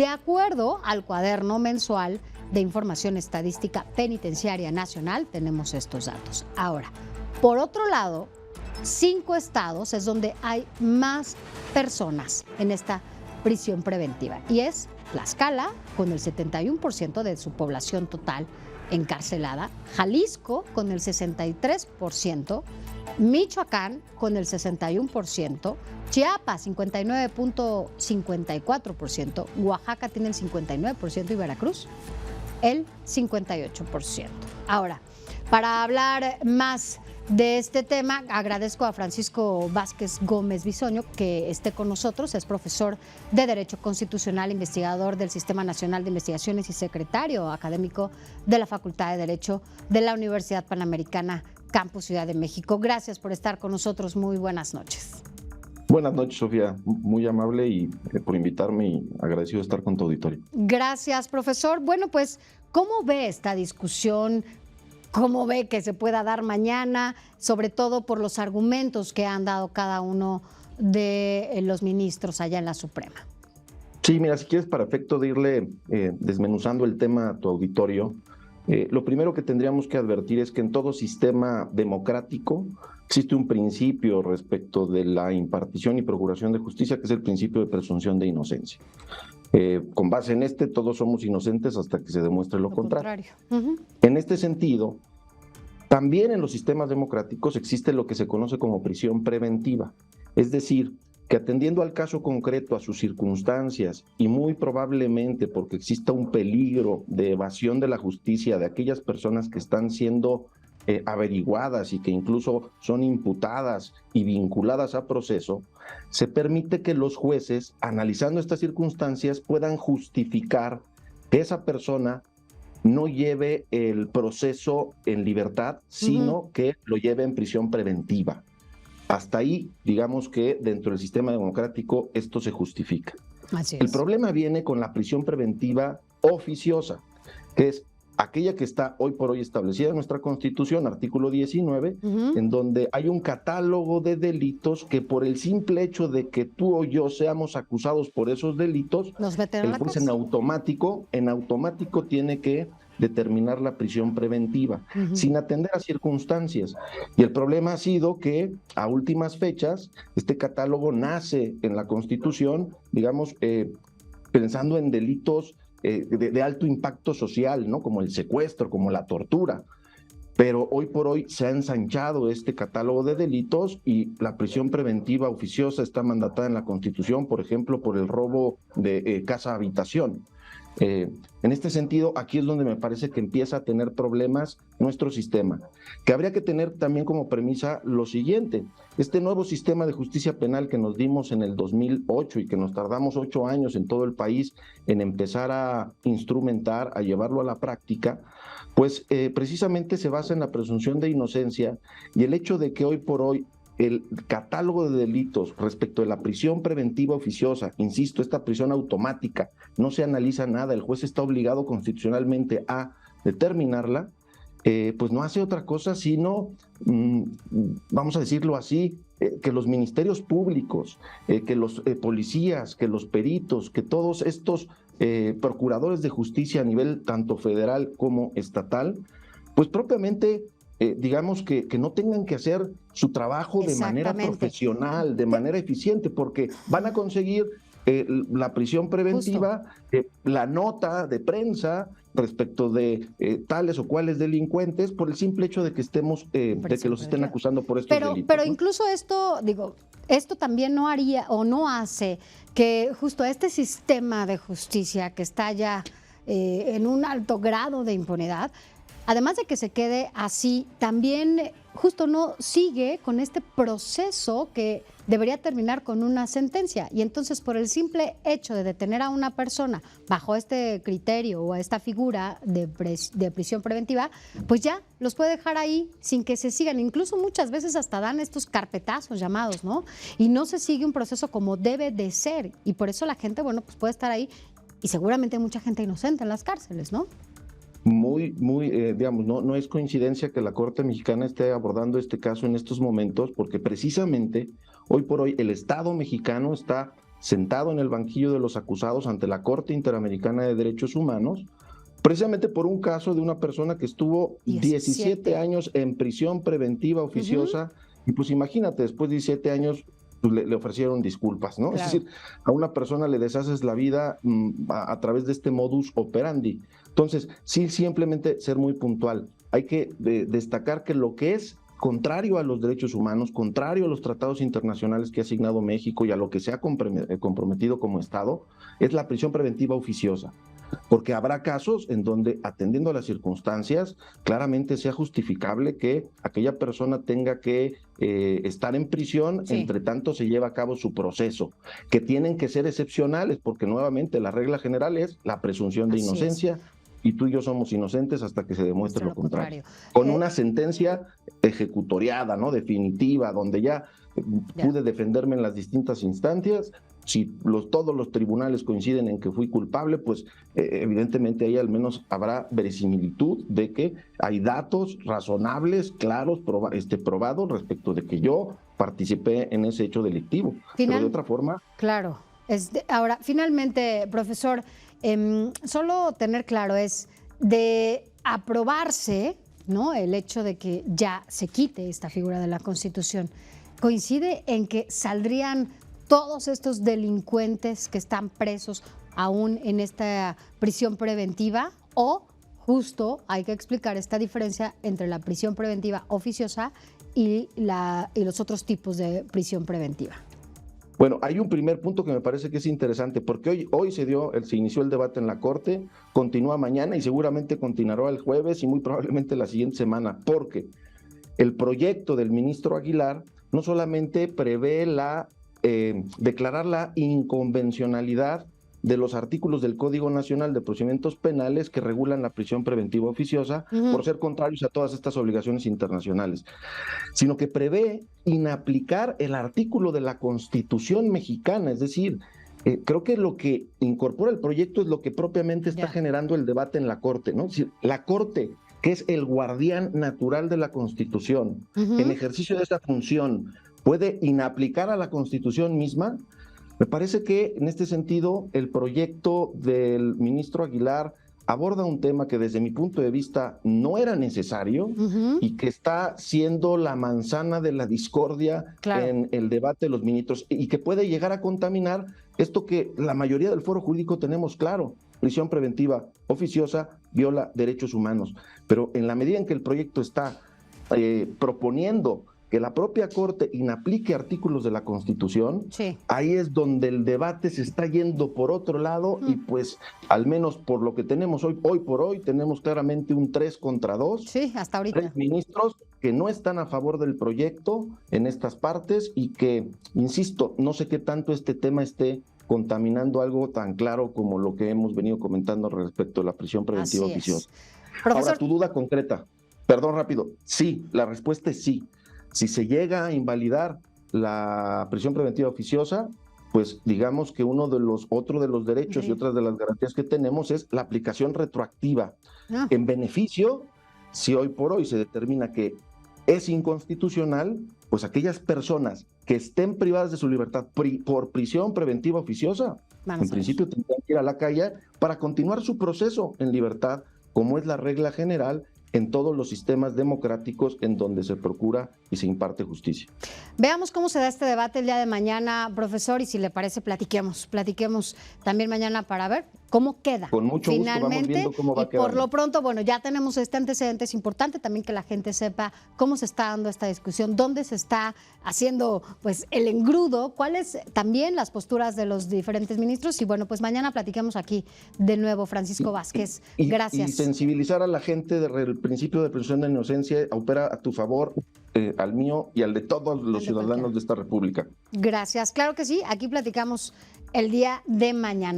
De acuerdo al cuaderno mensual de información estadística penitenciaria nacional, tenemos estos datos. Ahora, por otro lado, 5 estados es donde hay más personas en esta prisión preventiva, y es Tlaxcala, con el 71% de su población total encarcelada, Jalisco con el 63%, Michoacán con el 61%, Chiapas 59.54%, Oaxaca tiene el 59% y Veracruz el 58%. Ahora, para hablar más de este tema, agradezco a Francisco Vázquez Gómez Bisoño que esté con nosotros. Es profesor de Derecho Constitucional, investigador del Sistema Nacional de Investigaciones y secretario académico de la Facultad de Derecho de la Universidad Panamericana Campus Ciudad de México. Gracias por estar con nosotros. Muy buenas noches. Buenas noches, Sofía. Muy amable y por invitarme y agradecido de estar con tu auditorio. Gracias, profesor. Bueno, pues, ¿cómo ve esta discusión? ¿Cómo ve que se pueda dar mañana? Sobre todo por los argumentos que han dado cada uno de los ministros allá en la Suprema. Sí, mira, si quieres, para efecto de irle desmenuzando el tema a tu auditorio, lo primero que tendríamos que advertir es que en todo sistema democrático existe un principio respecto de la impartición y procuración de justicia, que es el principio de presunción de inocencia. Con base en todos somos inocentes hasta que se demuestre lo contrario. En este sentido, también en los sistemas democráticos existe lo que se conoce como prisión preventiva, es decir, que atendiendo al caso concreto, a sus circunstancias y muy probablemente porque exista un peligro de evasión de la justicia de aquellas personas que están siendo averiguadas y que incluso son imputadas y vinculadas a proceso, se permite que los jueces, analizando estas circunstancias, puedan justificar que esa persona no lleve el proceso en libertad, sino que lo lleve en prisión preventiva. Hasta ahí, digamos que dentro del sistema democrático esto se justifica. Así es. El problema viene con la prisión preventiva oficiosa, que es aquella que está hoy por hoy establecida en nuestra Constitución, artículo 19, en donde hay un catálogo de delitos que por el simple hecho de que tú o yo seamos acusados por esos delitos, el juez en automático tiene que determinar la prisión preventiva, sin atender a circunstancias. Y el problema ha sido que a últimas fechas, este catálogo nace en la Constitución, digamos, pensando en delitos de alto impacto social, ¿no? Como el secuestro, como la tortura. Pero hoy por hoy se ha ensanchado este catálogo de delitos y la prisión preventiva oficiosa está mandatada en la Constitución, por ejemplo, por el robo de casa-habitación. En este sentido, aquí es donde me parece que empieza a tener problemas nuestro sistema, que habría que tener también como premisa lo siguiente: este nuevo sistema de justicia penal que nos dimos en el 2008 y que nos tardamos 8 años en todo el país en empezar a instrumentar, a llevarlo a la práctica, pues precisamente se basa en la presunción de inocencia, y el hecho de que hoy por hoy el catálogo de delitos respecto de la prisión preventiva oficiosa, insisto, esta prisión automática, no se analiza nada, el juez está obligado constitucionalmente a determinarla, pues no hace otra cosa sino, vamos a decirlo así, que los ministerios públicos, que los policías, que los peritos, que todos estos procuradores de justicia a nivel tanto federal como estatal, pues propiamente digamos que no tengan que hacer su trabajo de manera profesional, de manera eficiente, porque van a conseguir la prisión preventiva, la nota de prensa respecto de tales o cuales delincuentes, por el simple hecho de que estemos, de que los estén acusando por estos delitos. Pero incluso esto, esto también no haría o no hace que justo este sistema de justicia que está ya en un alto grado de impunidad, además de que se quede así, también justo no sigue con este proceso que debería terminar con una sentencia. Y entonces, por el simple hecho de detener a una persona bajo este criterio o esta figura de prisión preventiva, pues ya los puede dejar ahí sin que se sigan. Incluso muchas veces hasta dan estos carpetazos llamados, ¿no? Y no se sigue un proceso como debe de ser. Y por eso la gente, bueno, pues puede estar ahí, y seguramente hay mucha gente inocente en las cárceles, ¿no? Digamos, no es coincidencia que la Corte Mexicana esté abordando este caso en estos momentos, porque precisamente hoy por hoy el Estado mexicano está sentado en el banquillo de los acusados ante la Corte Interamericana de Derechos Humanos, precisamente por un caso de una persona que estuvo 17 años en prisión preventiva oficiosa, y pues imagínate, después de 17 años pues le ofrecieron disculpas, ¿no? Claro. Es decir, a una persona le deshaces la vida a través de este modus operandi. Entonces, sí, simplemente ser muy puntual. Hay que destacar que lo que es contrario a los derechos humanos, contrario a los tratados internacionales que ha asignado México y a lo que se ha comprometido como Estado, es la prisión preventiva oficiosa. Porque habrá casos en donde, atendiendo a las circunstancias, claramente sea justificable que aquella persona tenga que estar en prisión, entre tanto se lleva a cabo su proceso, que tienen que ser excepcionales, porque nuevamente la regla general es la presunción de inocencia, y tú y yo somos inocentes hasta que se demuestre lo contrario. Con una sentencia ejecutoriada, ¿no? Definitiva, donde ya pude defenderme en las distintas instancias. Si todos los tribunales coinciden en que fui culpable, pues evidentemente ahí al menos habrá verosimilitud de que hay datos razonables, claros, probados respecto de que yo participé en ese hecho delictivo. Pero de otra forma... Claro. Ahora, finalmente, profesor, solo tener claro es de aprobarse, ¿no?, el hecho de que ya se quite esta figura de la Constitución. ¿Coincide en que saldrían todos estos delincuentes que están presos aún en esta prisión preventiva? ¿O justo hay que explicar esta diferencia entre la prisión preventiva oficiosa y los otros tipos de prisión preventiva? Bueno, hay un primer punto que me parece que es interesante, porque hoy se inició el debate en la Corte, continúa mañana y seguramente continuará el jueves y muy probablemente la siguiente semana, porque el proyecto del ministro Aguilar no solamente prevé declarar la inconvencionalidad de los artículos del Código Nacional de Procedimientos Penales que regulan la prisión preventiva oficiosa por ser contrarios a todas estas obligaciones internacionales, sino que prevé inaplicar el artículo de la Constitución mexicana. Es decir, creo que lo que incorpora el proyecto es lo que propiamente está generando el debate en la Corte, ¿no? Es decir, la Corte, que es el guardián natural de la Constitución, en ejercicio de esta función, puede inaplicar a la Constitución misma. Me parece que en este sentido el proyecto del ministro Aguilar aborda un tema que desde mi punto de vista no era necesario y que está siendo la manzana de la discordia en el debate de los ministros y que puede llegar a contaminar esto que la mayoría del foro jurídico tenemos claro: prisión preventiva oficiosa viola derechos humanos. Pero en la medida en que el proyecto está proponiendo que la propia Corte inaplique artículos de la Constitución, ahí es donde el debate se está yendo por otro lado y pues al menos por lo que tenemos hoy por hoy, tenemos claramente un 3 contra 2. Sí, hasta ahorita. 3 ministros que no están a favor del proyecto en estas partes y que, insisto, no sé qué tanto este tema esté contaminando algo tan claro como lo que hemos venido comentando respecto a la prisión preventiva oficiosa. Ahora, tu duda concreta, perdón, rápido, sí, la respuesta es sí. Si se llega a invalidar la prisión preventiva oficiosa, pues digamos que otro de los derechos y otras de las garantías que tenemos es la aplicación retroactiva en beneficio, si hoy por hoy se determina que es inconstitucional, pues aquellas personas que estén privadas de su libertad por prisión preventiva oficiosa, en principio tendrán que ir a la calle para continuar su proceso en libertad, como es la regla general en todos los sistemas democráticos en donde se procura y se imparte justicia. Veamos cómo se da este debate el día de mañana, profesor, y si le parece, platiquemos también mañana para ver cómo queda. Con mucho finalmente, gusto, vamos viendo cómo va quedando. Por lo pronto, bueno, ya tenemos este antecedente. Es importante también que la gente sepa cómo se está dando esta discusión, dónde se está haciendo pues el engrudo, cuáles también las posturas de los diferentes ministros. Y bueno, pues mañana platiquemos aquí de nuevo. Francisco Vázquez, gracias. Y sensibilizar a la gente del principio de presunción de inocencia opera a tu favor, al mío y al de todos los ciudadanos de esta república. Gracias, claro que sí, aquí platicamos el día de mañana.